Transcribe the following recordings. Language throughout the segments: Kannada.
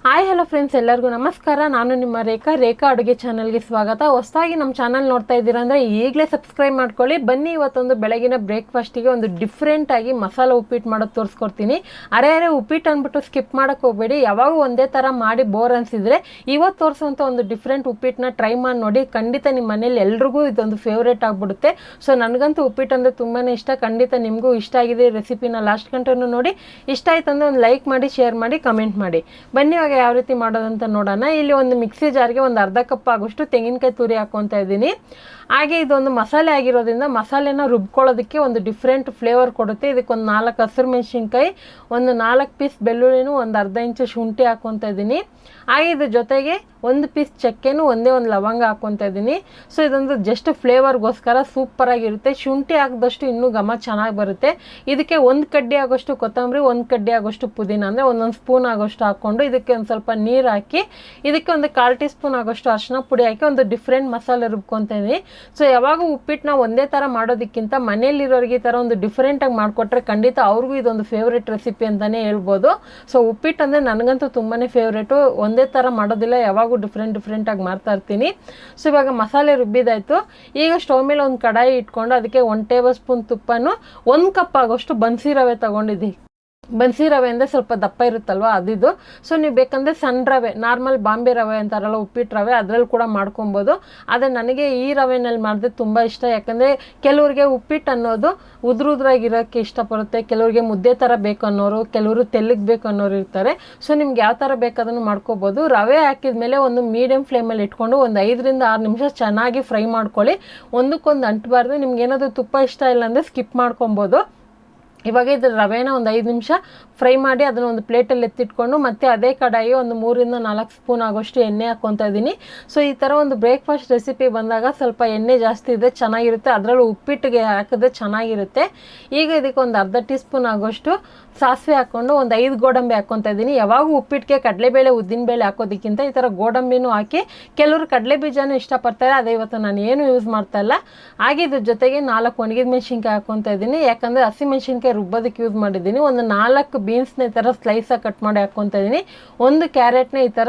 ಹಾಯ್ ಹಲೋ ಫ್ರೆಂಡ್ಸ್, ಎಲ್ಲರಿಗೂ ನಮಸ್ಕಾರ. ನಾನು ನಿಮ್ಮ ರೇಖಾ ಅಡುಗೆ ಚಾನಲ್ಗೆ ಸ್ವಾಗತ. ಹೊಸದಾಗಿ ನಮ್ಮ ಚಾನಲ್ ನೋಡ್ತಾ ಇದ್ದೀರಾ ಅಂದರೆ ಈಗಲೇ ಸಬ್ಸ್ಕ್ರೈಬ್ ಮಾಡ್ಕೊಳ್ಳಿ. ಬನ್ನಿ, ಇವತ್ತೊಂದು ಬೆಳಗಿನ ಬ್ರೇಕ್ಫಾಸ್ಟಿಗೆ ಒಂದು ಡಿಫ್ರೆಂಟಾಗಿ ಮಸಾಲೆ ಉಪ್ಪಿಟ್ಟು ಮಾಡೋದು ತೋರಿಸ್ಕೊಡ್ತೀನಿ. ಅರೆ ಉಪ್ಪಿಟ್ಟು ಅಂದ್ಬಿಟ್ಟು ಸ್ಕಿಪ್ ಮಾಡೋಕ್ಕೆ ಹೋಗಬೇಡಿ. ಯಾವಾಗ ಒಂದೇ ಥರ ಮಾಡಿ ಬೋರ್ ಅನಿಸಿದರೆ ಇವತ್ತು ತೋರಿಸುವಂಥ ಒಂದು ಡಿಫ್ರೆಂಟ್ ಉಪ್ಪಿಟ್ಟನ್ನ ಟ್ರೈ ಮಾಡಿ ನೋಡಿ. ಖಂಡಿತ ನಿಮ್ಮ ಮನೇಲಿ ಎಲ್ರಿಗೂ ಇದೊಂದು ಫೇವ್ರೇಟ್ ಆಗಿಬಿಡುತ್ತೆ. ಸೊ ನನಗಂತೂ ಉಪ್ಪಿಟ್ಟು ಅಂದರೆ ತುಂಬಾ ಇಷ್ಟ. ಖಂಡಿತ ನಿಮಗೂ ಇಷ್ಟ ಆಗಿದೆ ರೆಸಿಪಿನ ಲಾಸ್ಟ್ ಗಂಟೆನೂ ನೋಡಿ. ಇಷ್ಟ ಆಯ್ತು ಅಂದರೆ ಒಂದು ಲೈಕ್ ಮಾಡಿ, ಶೇರ್ ಮಾಡಿ, ಕಮೆಂಟ್ ಮಾಡಿ. ಬನ್ನಿ ಇವಾಗ ಯಾವ ರೀತಿ ಮಾಡೋದಂತ ನೋಡೋಣ. ಇಲ್ಲಿ ಒಂದು ಮಿಕ್ಸಿ ಜಾರ್ಗೆ ಒಂದು ಅರ್ಧ ಕಪ್ ಆಗೋಷ್ಟು ತೆಂಗಿನಕಾಯಿ ತುರಿ ಹಾಕ್ಕೊತಾ ಇದ್ದೀನಿ. ಹಾಗೆ ಇದೊಂದು ಮಸಾಲೆ ಆಗಿರೋದ್ರಿಂದ ಮಸಾಲೆನ ರುಬ್ಕೊಳ್ಳೋದಕ್ಕೆ ಒಂದು ಡಿಫ್ರೆಂಟ್ ಫ್ಲೇವರ್ ಕೊಡುತ್ತೆ. ಇದಕ್ಕೊಂದು 4 ಹಸಿರು ಮೆಣಸಿನ್ಕಾಯಿ, ಒಂದು 4 ಪೀಸ್ ಬೆಳ್ಳುಳ್ಳಿನೂ, ಒಂದು ಅರ್ಧ ಇಂಚು ಶುಂಠಿ ಹಾಕ್ಕೊತಾ ಇದ್ದೀನಿ. ಹಾಗೆ ಇದ್ರ ಜೊತೆಗೆ 1 ಪೀಸ್ ಚಕ್ಕೆನೂ, ಒಂದೇ ಒಂದು ಲವಂಗ ಹಾಕ್ಕೊತಾ ಇದ್ದೀನಿ. ಸೊ ಇದೊಂದು ಜಸ್ಟ್ ಫ್ಲೇವರ್ಗೋಸ್ಕರ ಸೂಪರಾಗಿರುತ್ತೆ. ಶುಂಠಿ ಹಾಕಿದಷ್ಟು ಇನ್ನೂ ಘಮ ಚೆನ್ನಾಗಿ ಬರುತ್ತೆ. ಇದಕ್ಕೆ 1 ಕಡ್ಡಿ ಆಗೋಷ್ಟು ಕೊತ್ತಂಬರಿ, 1 ಕಡ್ಡಿ ಆಗೋಷ್ಟು ಪುದೀನ, ಅಂದರೆ ಒಂದೊಂದು ಸ್ಪೂನ್ ಆಗೋಷ್ಟು ಹಾಕ್ಕೊಂಡು ಇದಕ್ಕೆ ಒಂದು ಸ್ವಲ್ಪ ನೀರು ಹಾಕಿ ಇದಕ್ಕೆ ಒಂದು 1/4 ಟೀ ಸ್ಪೂನ್ ಆಗೋಷ್ಟು ಅರಿಶಿನ ಪುಡಿ ಹಾಕಿ ಒಂದು ಡಿಫ್ರೆಂಟ್ ಮಸಾಲೆ ರುಬ್ಕೊತಾ ಇದ್ದೀನಿ. ಸೊ ಯಾವಾಗ ಉಪ್ಪಿಟ್ಟನ್ನ ಒಂದೇ ಥರ ಮಾಡೋದಕ್ಕಿಂತ ಮನೇಲಿರೋರಿಗೆ ಈ ಥರ ಒಂದು ಡಿಫ್ರೆಂಟಾಗಿ ಮಾಡಿಕೊಟ್ರೆ ಖಂಡಿತ ಅವ್ರಿಗೂ ಇದೊಂದು ಫೇವ್ರೇಟ್ ರೆಸಿಪಿ ಅಂತಲೇ ಹೇಳ್ಬೋದು. ಸೊ ಉಪ್ಪಿಟ್ಟು ಅಂದರೆ ನನಗಂತೂ ತುಂಬಾ ಫೇವ್ರೇಟು. ಒಂದೇ ಥರ ಮಾಡೋದಿಲ್ಲ, ಯಾವಾಗೂ ಡಿಫ್ರೆಂಟಾಗಿ ಮಾಡ್ತಾ ಇರ್ತೀನಿ. ಸೊ ಇವಾಗ ಮಸಾಲೆ ರುಬ್ಬಿದಾಯಿತು. ಈಗ ಸ್ಟವ್ ಮೇಲೆ ಒಂದು ಕಡಾಯಿ ಇಟ್ಕೊಂಡು ಅದಕ್ಕೆ 1 ಟೇಬಲ್ ಸ್ಪೂನ್ ತುಪ್ಪನೂ, 1 ಕಪ್ ಆಗೋಷ್ಟು ಬನ್ಸಿ ರವೆ ತೊಗೊಂಡಿದ್ದೀನಿ. ಬನ್ಸಿ ರವೆ ಅಂದರೆ ಸ್ವಲ್ಪ ದಪ್ಪ ಇರುತ್ತಲ್ವ ಅದಿದು. ಸೊ ನೀವು ಬೇಕಂದರೆ ಸಣ್ಣ ರವೆ, ನಾರ್ಮಲ್ ಬಾಂಬೆ ರವೆ ಅಂತಾರಲ್ಲ ಉಪ್ಪಿಟ್ಟು ರವೆ, ಅದರಲ್ಲಿ ಕೂಡ ಮಾಡ್ಕೊಬೋದು. ಆದರೆ ನನಗೆ ಈ ರವೆನಲ್ಲಿ ಮಾಡಿದ್ರೆ ತುಂಬ ಇಷ್ಟ. ಯಾಕಂದರೆ ಕೆಲವ್ರಿಗೆ ಉಪ್ಪಿಟ್ಟು ಅನ್ನೋದು ಉದ್ರಾಗಿರೋಕ್ಕೆ ಇಷ್ಟಪಡುತ್ತೆ, ಕೆಲವ್ರಿಗೆ ಮುದ್ದೆ ಥರ ಬೇಕು ಅನ್ನೋರು, ಕೆಲವರು ತೆಳ್ಳಗೆ ಬೇಕು ಅನ್ನೋರು ಇರ್ತಾರೆ. ಸೊ ನಿಮ್ಗೆ ಯಾವ ಥರ ಬೇಕಾದನ್ನು ಮಾಡ್ಕೋಬೋದು. ರವೆ ಹಾಕಿದ ಮೇಲೆ ಒಂದು ಮೀಡಿಯಮ್ ಫ್ಲೇಮಲ್ಲಿ ಇಟ್ಕೊಂಡು ಒಂದು 5 ರಿಂದ 6 ನಿಮಿಷ ಚೆನ್ನಾಗಿ ಫ್ರೈ ಮಾಡ್ಕೊಳ್ಳಿ. ಒಂದಕ್ಕೊಂದು ಅಂಟಬಾರ್ದು. ನಿಮ್ಗೆ ಏನಾದರೂ ತುಪ್ಪ ಇಷ್ಟ ಇಲ್ಲ ಅಂದರೆ ಸ್ಕಿಪ್ ಮಾಡ್ಕೊಬೋದು. ಇವಾಗ ಇದ್ರ ರವೆನ ಒಂದು 5 ನಿಮಿಷ ಫ್ರೈ ಮಾಡಿ ಅದನ್ನು ಒಂದು ಪ್ಲೇಟಲ್ಲಿ ಎತ್ತಿಟ್ಕೊಂಡು ಮತ್ತೆ ಅದೇ ಕಡಾಯಿ ಒಂದು 3 ರಿಂದ 4 ಸ್ಪೂನ್ ಆಗೋಷ್ಟು ಎಣ್ಣೆ ಹಾಕ್ಕೊತಾ ಇದ್ದೀನಿ. ಸೊ ಈ ಥರ ಒಂದು ಬ್ರೇಕ್ಫಾಸ್ಟ್ ರೆಸಿಪಿ ಬಂದಾಗ ಸ್ವಲ್ಪ ಎಣ್ಣೆ ಜಾಸ್ತಿ ಇದೆ ಚೆನ್ನಾಗಿರುತ್ತೆ, ಅದರಲ್ಲೂ ಉಪ್ಪಿಟ್ಟಿಗೆ ಹಾಕಿದ್ರೆ ಚೆನ್ನಾಗಿರುತ್ತೆ. ಈಗ ಇದಕ್ಕೆ ಒಂದು ಅರ್ಧ ಟೀ ಸ್ಪೂನ್ ಆಗೋಷ್ಟು ಸಾಸಿವೆ ಹಾಕ್ಕೊಂಡು ಒಂದು 5 ಗೋಡಂಬಿ ಹಾಕ್ಕೊತಾ ಇದ್ದೀನಿ. ಯಾವಾಗ ಉಪ್ಪಿಟ್ಟಿಗೆ ಕಡಲೆಬೇಳೆ ಉದ್ದಿನಬೇಳೆ ಹಾಕೋದಕ್ಕಿಂತ ಈ ಥರ ಗೋಡಂಬಿನೂ ಹಾಕಿ, ಕೆಲವರು ಕಡಲೆ ಬೀಜನೂ ಇಷ್ಟಪಡ್ತಾರೆ, ಅದೇ ಇವತ್ತು ನಾನು ಏನು ಯೂಸ್ ಮಾಡ್ತಾ ಇಲ್ಲ. ಹಾಗೆ ಇದ್ರ ಜೊತೆಗೆ 4 ಒಣಗಿದ ಮೆಣಸಿನ್ಕಾಯಿ ಹಾಕ್ಕೊತಾ ಇದ್ದೀನಿ. ಯಾಕಂದರೆ ಹಸಿ ಮೆಣಸಿನ್ಕಾಯಿ ರುಬ್ಬೋದಕ್ಕೆ ಯೂಸ್ ಮಾಡಿದ್ದೀನಿ. ಒಂದು 4 ಬೀನ್ಸ್ನ ಈ ಥರ ಸ್ಲೈಸಾಗಿ ಕಟ್ ಮಾಡಿ ಹಾಕ್ಕೊತಾ ಇದ್ದೀನಿ. 1 ಕ್ಯಾರೆಟ್ನ ಈ ಥರ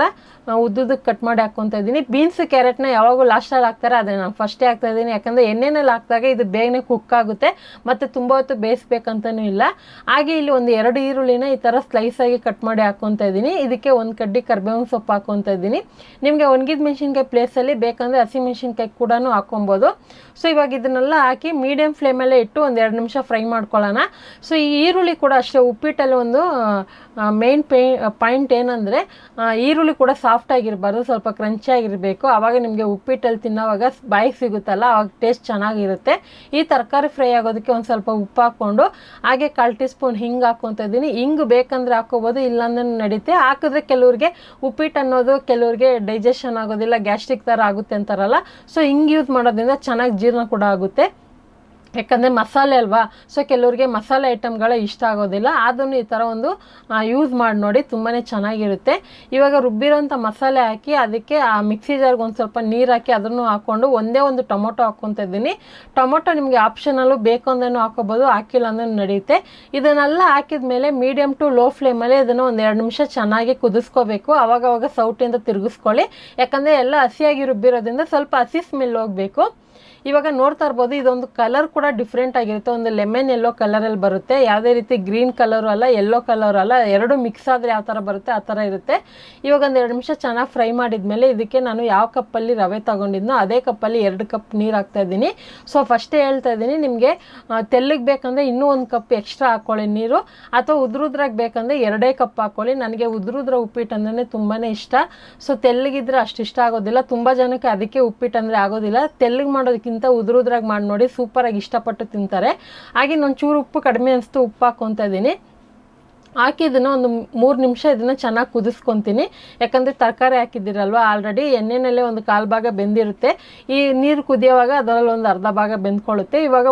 ಉದ್ದುದಕ್ಕೆ ಕಟ್ ಮಾಡಿ ಹಾಕ್ಕೊತಾ ಇದ್ದೀನಿ. ಬೀನ್ಸ್ ಕ್ಯಾರೆಟ್ನ ಯಾವಾಗೂ ಲಾಸ್ಟಲ್ಲಿ ಹಾಕ್ತಾರೆ, ಅದೇ ನಾನು ಫಸ್ಟೇ ಹಾಕ್ತಾ ಇದ್ದೀನಿ. ಯಾಕಂದರೆ ಎಣ್ಣೆನಲ್ಲಿ ಹಾಕಿದಾಗ ಇದು ಬೇಗನೆ ಕುಕ್ ಆಗುತ್ತೆ ಮತ್ತು ತುಂಬ ಹೊತ್ತು ಬೇಯಿಸ್ಬೇಕಂತನೂ ಇಲ್ಲ. ಹಾಗೆ ಇಲ್ಲಿ ಒಂದು 2 ಈರುಳ್ಳಿನ ಈ ಥರ ಸ್ಲೈಸಾಗಿ ಕಟ್ ಮಾಡಿ ಹಾಕ್ಕೊತಾ ಇದ್ದೀನಿ. ಇದಕ್ಕೆ 1 ಕಡ್ಡಿ ಕರಿಬೇವಿನ ಸೊಪ್ಪು ಹಾಕ್ಕೊತಾ ಇದ್ದೀನಿ. ನಿಮಗೆ ಒಣಗಿದ ಮೆಣಸಿನ್ಕಾಯಿ ಪ್ಲೇಸಲ್ಲಿ ಬೇಕಂದರೆ ಹಸಿ ಮೆಣಸಿನ್ಕಾಯಿ ಕೂಡ ಹಾಕ್ಕೊಬೋದು. ಸೊ ಇವಾಗ ಇದನ್ನೆಲ್ಲ ಹಾಕಿ ಮೀಡಿಯಮ್ ಫ್ಲೇಮಲ್ಲೇ ಇಟ್ಟು ಒಂದು 2 ನಿಮಿಷ ಫ್ರೈ ಮಾಡ್ಕೊಳ್ಳೋಣ. ಸೊ ಈ ಈರುಳ್ಳಿ ಕೂಡ ಅಷ್ಟೇ, ಉಪ್ಪಿಟ್ಟಲ್ಲಿ ಒಂದು ಮೇನ್ ಪಾಯಿಂಟ್ ಏನಂದರೆ ಈರುಳ್ಳಿ ಕೂಡ ಸಾಫ್ಟ್ ಆಗಿರಬಾರ್ದು, ಸ್ವಲ್ಪ ಕ್ರಂಚಿ ಆಗಿರಬೇಕು. ಆವಾಗ ನಿಮಗೆ ಉಪ್ಪಿಟ್ಟಲ್ಲಿ ತಿನ್ನೋವಾಗ ಬಾಯಿಗೆ ಸಿಗುತ್ತಲ್ಲ, ಆವಾಗ ಟೇಸ್ಟ್ ಚೆನ್ನಾಗಿರುತ್ತೆ. ಈ ತರಕಾರಿ ಫ್ರೈ ಆಗೋದಕ್ಕೆ ಒಂದು ಸ್ವಲ್ಪ ಉಪ್ಪು ಹಾಕ್ಕೊಂಡು ಹಾಗೆ 1/4 ಟೀ ಸ್ಪೂನ್ ಹಿಂಗೆ ಹಾಕ್ಕೊತಾ ಇದ್ದೀನಿ. ಹಿಂಗೆ ಬೇಕಂದರೆ ಹಾಕ್ಕೋಬೋದು, ಇಲ್ಲಾಂದ್ರೆ ನಡೀತೆ. ಹಾಕಿದ್ರೆ ಕೆಲವ್ರಿಗೆ ಉಪ್ಪಿಟ್ಟು ಅನ್ನೋದು ಕೆಲವ್ರಿಗೆ ಡೈಜೆಷನ್ ಆಗೋದಿಲ್ಲ, ಗ್ಯಾಸ್ಟ್ರಿಕ್ ಥರ ಆಗುತ್ತೆ ಅಂತಾರಲ್ಲ. ಸೊ ಹಿಂಗೆ ಯೂಸ್ ಮಾಡೋದ್ರಿಂದ ಚೆನ್ನಾಗಿ ಜೀರ್ಣ ಕೂಡ ಆಗುತ್ತೆ. ಯಾಕಂದರೆ ಮಸಾಲೆ ಅಲ್ವಾ, ಸೊ ಕೆಲವ್ರಿಗೆ ಮಸಾಲೆ ಐಟಮ್ಗಳೇ ಇಷ್ಟ ಆಗೋದಿಲ್ಲ. ಅದನ್ನು ಈ ಥರ ಒಂದು ಯೂಸ್ ಮಾಡಿ ನೋಡಿ, ತುಂಬಾ ಚೆನ್ನಾಗಿರುತ್ತೆ. ಇವಾಗ ರುಬ್ಬಿರೋಂಥ ಮಸಾಲೆ ಹಾಕಿ ಅದಕ್ಕೆ ಆ ಮಿಕ್ಸಿ ಜಾರ್ಗೆ ಒಂದು ಸ್ವಲ್ಪ ನೀರು ಹಾಕಿ ಅದನ್ನು ಹಾಕ್ಕೊಂಡು ಒಂದೇ ಒಂದು ಟೊಮೊಟೊ ಹಾಕ್ಕೊತಾ ಇದ್ದೀನಿ. ಟೊಮೊಟೊ ನಿಮಗೆ ಆಪ್ಷನಲ್ಲೂ ಬೇಕು ಅಂದ್ರೂ ಹಾಕೋಬೋದು, ಹಾಕಿಲ್ಲ ಅಂದ್ರೆ ನಡೆಯುತ್ತೆ. ಇದನ್ನೆಲ್ಲ ಹಾಕಿದ ಮೇಲೆ ಮೀಡಿಯಮ್ ಟು ಲೋ ಫ್ಲೇಮಲ್ಲಿ ಇದನ್ನು ಒಂದು 2 ನಿಮಿಷ ಚೆನ್ನಾಗಿ ಕುದಿಸ್ಕೋಬೇಕು. ಆವಾಗವಾಗ ಸೌಟಿಂದ ತಿರುಗಿಸ್ಕೊಳ್ಳಿ, ಯಾಕಂದರೆ ಎಲ್ಲ ಹಸಿಯಾಗಿ ರುಬ್ಬಿರೋದ್ರಿಂದ ಸ್ವಲ್ಪ ಹಸಿ ಸ್ಮೆಲ್ ಹೋಗಬೇಕು. ಇವಾಗ ನೋಡ್ತಾ ಇರ್ಬೋದು, ಇದೊಂದು ಕಲರ್ ಕೂಡ ಡಿಫ್ರೆಂಟ್ ಆಗಿರುತ್ತೆ. ಒಂದು ಲೆಮನ್ ಯೆಲ್ಲೋ ಕಲರಲ್ಲಿ ಬರುತ್ತೆ, ಯಾವುದೇ ರೀತಿ ಗ್ರೀನ್ ಕಲರು ಅಲ್ಲ, ಯೆಲ್ಲೋ ಕಲರ್ ಅಲ್ಲ, 2 ಮಿಕ್ಸ್ ಆದರೆ ಯಾವ ಥರ ಬರುತ್ತೆ ಆ ಥರ ಇರುತ್ತೆ. ಇವಾಗ ಒಂದು 2 ನಿಮಿಷ ಚೆನ್ನಾಗಿ ಫ್ರೈ ಮಾಡಿದ್ಮೇಲೆ ಇದಕ್ಕೆ ನಾನು ಯಾವ ಕಪ್ಪಲ್ಲಿ ರವೆ ತೊಗೊಂಡಿದ್ನೋ ಅದೇ ಕಪ್ಪಲ್ಲಿ 2 ಕಪ್ ನೀರು ಹಾಕ್ತಾಯಿದ್ದೀನಿ. ಸೊ ಫಸ್ಟೇ ಹೇಳ್ತಾ ಇದ್ದೀನಿ, ನಿಮಗೆ ತೆಳ್ಳಗೆ ಬೇಕಂದರೆ ಇನ್ನೂ 1 ಕಪ್ ಎಕ್ಸ್ಟ್ರಾ ಹಾಕ್ಕೊಳ್ಳಿ ನೀರು, ಅಥವಾ ಉದ್ರುದ್ರಾಗಿ ಬೇಕಂದರೆ 2 ಕಪ್ ಹಾಕ್ಕೊಳ್ಳಿ. ನನಗೆ ಉದ್ರುದ್ರ ಉಪ್ಪಿಟ್ಟು ಅಂದ್ರೆ ತುಂಬಾ ಇಷ್ಟ. ಸೊ ತೆಳ್ಳಗಿದ್ರೆ ಅಷ್ಟು ಇಷ್ಟ ಆಗೋದಿಲ್ಲ, ತುಂಬ ಜನಕ್ಕೆ ಅದಕ್ಕೆ ಉಪ್ಪಿಟ್ಟು ಅಂದರೆ ಆಗೋದಿಲ್ಲ. ತೆಳ್ಳಗೆ ಮಾಡೋದಕ್ಕಿಂತ ಉದ್ರುದ್ರಾಗಿ ಮಾಡಿ ನೋಡಿ, ಸೂಪರಾಗಿ ಇಷ್ಟಪಟ್ಟು ತಿಂತಾರೆ. ಹಾಗೆ ನಾನು ಚೂರು ಉಪ್ಪು ಕಡಿಮೆ ಅನಿಸ್ತು, ಉಪ್ಪು ಹಾಕ್ಕೊತಾ ಇದ್ದೀನಿ. ಹಾಕಿ ಇದನ್ನು ಒಂದು 3 ನಿಮಿಷ ಇದನ್ನು ಚೆನ್ನಾಗಿ ಕುದಿಸ್ಕೊತೀನಿ. ಯಾಕಂದರೆ ತರಕಾರಿ ಹಾಕಿದ್ದೀರಲ್ವ, ಆಲ್ರೆಡಿ ಎಣ್ಣೆನಲ್ಲೇ ಒಂದು 1/4 ಭಾಗ ಬೆಂದಿರುತ್ತೆ. ಈ ನೀರು ಕುದಿಯೋವಾಗ ಅದರಲ್ಲಿ ಒಂದು ಅರ್ಧ ಭಾಗ ಬೆಂದ್ಕೊಳ್ಳುತ್ತೆ. ಇವಾಗ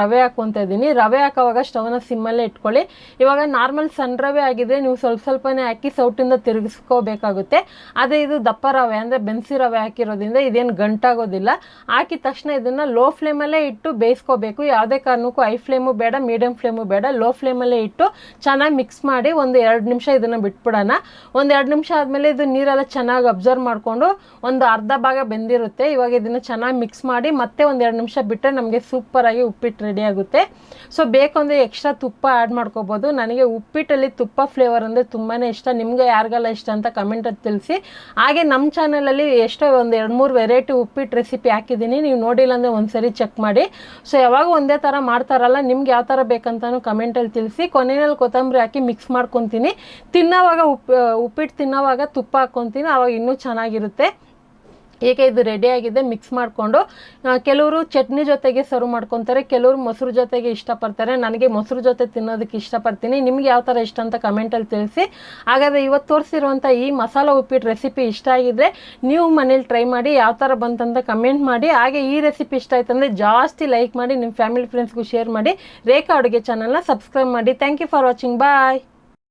ರವೆ ಹಾಕ್ಕೊತಾ ಇದ್ದೀನಿ. ರವೆ ಹಾಕೋವಾಗ ಸ್ಟವ್ನ ಸಿಮ್ಮಲ್ಲೇ ಇಟ್ಕೊಳ್ಳಿ. ಇವಾಗ ನಾರ್ಮಲ್ ಸಣ್ಣ ರವೆ ಆಗಿದ್ರೆ ನೀವು ಸ್ವಲ್ಪನೇ ಹಾಕಿ ಸೌಟಿಂದ ತಿರುಗಿಸ್ಕೋಬೇಕಾಗುತ್ತೆ. ಅದೇ ಇದು ದಪ್ಪ ರವೆ ಅಂದರೆ ಬೆನ್ಸಿ ರವೆ ಹಾಕಿರೋದ್ರಿಂದ ಇದೇನು ಗಂಟಾಗೋದಿಲ್ಲ. ಹಾಕಿದ ತಕ್ಷಣ ಇದನ್ನು ಲೋ ಫ್ಲೇಮಲ್ಲೇ ಇಟ್ಟು ಬೇಯಿಸ್ಕೋಬೇಕು. ಯಾವುದೇ ಕಾರಣಕ್ಕೂ ಹೈ ಫ್ಲೇಮು ಬೇಡ, ಮೀಡಿಯಮ್ ಫ್ಲೇಮು ಬೇಡ, ಲೋ ಫ್ಲೇಮಲ್ಲೇ ಇಟ್ಟು ಚೆನ್ನಾಗಿ ಮಿಕ್ಸ್ ಮಾಡಿ ಒಂದು 2 ನಿಮಿಷ ಇದನ್ನು ಬಿಟ್ಬಿಡೋಣ. ಒಂದು 2 ನಿಮಿಷ ಆದಮೇಲೆ ಇದು ನೀರೆಲ್ಲ ಚೆನ್ನಾಗಿ ಅಬ್ಸರ್ವ್ ಮಾಡಿಕೊಂಡು ಒಂದು ಅರ್ಧ ಭಾಗ ಬೆಂದಿರುತ್ತೆ. ಇವಾಗ ಇದನ್ನು ಚೆನ್ನಾಗಿ ಮಿಕ್ಸ್ ಮಾಡಿ ಮತ್ತೆ ಒಂದು 2 ನಿಮಿಷ ಬಿಟ್ಟರೆ ನಮಗೆ ಸೂಪರಾಗಿ ಉಪ್ಪಿಟ್ಟು ರೆಡಿ ಆಗುತ್ತೆ. ಸೊ ಬೇಕು ಅಂದರೆ ಎಕ್ಸ್ಟ್ರಾ ತುಪ್ಪ ಆ್ಯಡ್ ಮಾಡ್ಕೋಬೋದು. ನನಗೆ ಉಪ್ಪಿಟ್ಟಲ್ಲಿ ತುಪ್ಪ ಫ್ಲೇವರ್ ಅಂದರೆ ತುಂಬಾ ಇಷ್ಟ. ನಿಮಗೆ ಯಾರಿಗೆಲ್ಲ ಇಷ್ಟ ಅಂತ ಕಮೆಂಟಲ್ಲಿ ತಿಳಿಸಿ. ಹಾಗೆ ನಮ್ಮ ಚಾನಲಲ್ಲಿ ಎಷ್ಟೋ ಒಂದು 2-3 ವೆರೈಟಿ ಉಪ್ಪಿಟ್ಟು ರೆಸಿಪಿ ಹಾಕಿದ್ದೀನಿ, ನೀವು ನೋಡಿಲ್ಲ ಅಂದರೆ ಒಂದ್ಸರಿ ಚೆಕ್ ಮಾಡಿ. ಸೊ ಯಾವಾಗ ಒಂದೇ ಥರ ಮಾಡ್ತಾರಲ್ಲ, ನಿಮ್ಗೆ ಯಾವ ಥರ ಬೇಕಂತಲೂ ಕಮೆಂಟಲ್ಲಿ ತಿಳಿಸಿ. ಕೊನೆಯಲ್ಲಿ ಕೊತ್ತಂಬರಿ ಹಾಕಿ ಮಿಕ್ಸ್ ಮಾಡ್ಕೊತೀನಿ. ತಿನ್ನೋವಾಗ ಉಪ್ಪಿಟ್ಟು ತಿನ್ನೋವಾಗ ತುಪ್ಪ ಹಾಕ್ಕೊತೀನಿ, ಆವಾಗ ಇನ್ನೂ ಚೆನ್ನಾಗಿರುತ್ತೆ. ಈಗ ಇದು ರೆಡಿಯಾಗಿದೆ. ಮಿಕ್ಸ್ ಮಾಡಿಕೊಂಡು ಕೆಲವರು ಚಟ್ನಿ ಜೊತೆಗೆ ಸರ್ವ್ ಮಾಡ್ಕೊತಾರೆ, ಕೆಲವರು ಮೊಸರು ಜೊತೆಗೆ ಇಷ್ಟಪಡ್ತಾರೆ. ನನಗೆ ಮೊಸರು ಜೊತೆ ತಿನ್ನೋದಕ್ಕೆ ಇಷ್ಟಪಡ್ತೀನಿ. ನಿಮ್ಗೆ ಯಾವ ಥರ ಇಷ್ಟ ಅಂತ ಕಮೆಂಟಲ್ಲಿ ತಿಳಿಸಿ. ಹಾಗಾದರೆ ಇವತ್ತು ತೋರಿಸಿರುವಂಥ ಈ ಮಸಾಲ ಉಪ್ಪಿಟ್ಟು ರೆಸಿಪಿ ಇಷ್ಟ ಆಗಿದ್ದರೆ ನೀವು ಮನೇಲಿ ಟ್ರೈ ಮಾಡಿ, ಯಾವ ಥರ ಬಂತಂತ ಕಮೆಂಟ್ ಮಾಡಿ. ಹಾಗೆ ಈ ರೆಸಿಪಿ ಇಷ್ಟ ಆಯ್ತಂದರೆ ಜಾಸ್ತಿ ಲೈಕ್ ಮಾಡಿ, ನಿಮ್ಮ ಫ್ಯಾಮಿಲಿ ಫ್ರೆಂಡ್ಸ್ಗೂ ಶೇರ್ ಮಾಡಿ. ರೇಖಾ ಅಡುಗೆ ಚಾನಲ್ನ ಸಬ್ಸ್ಕ್ರೈಬ್ ಮಾಡಿ. Thank you for watching. Bye.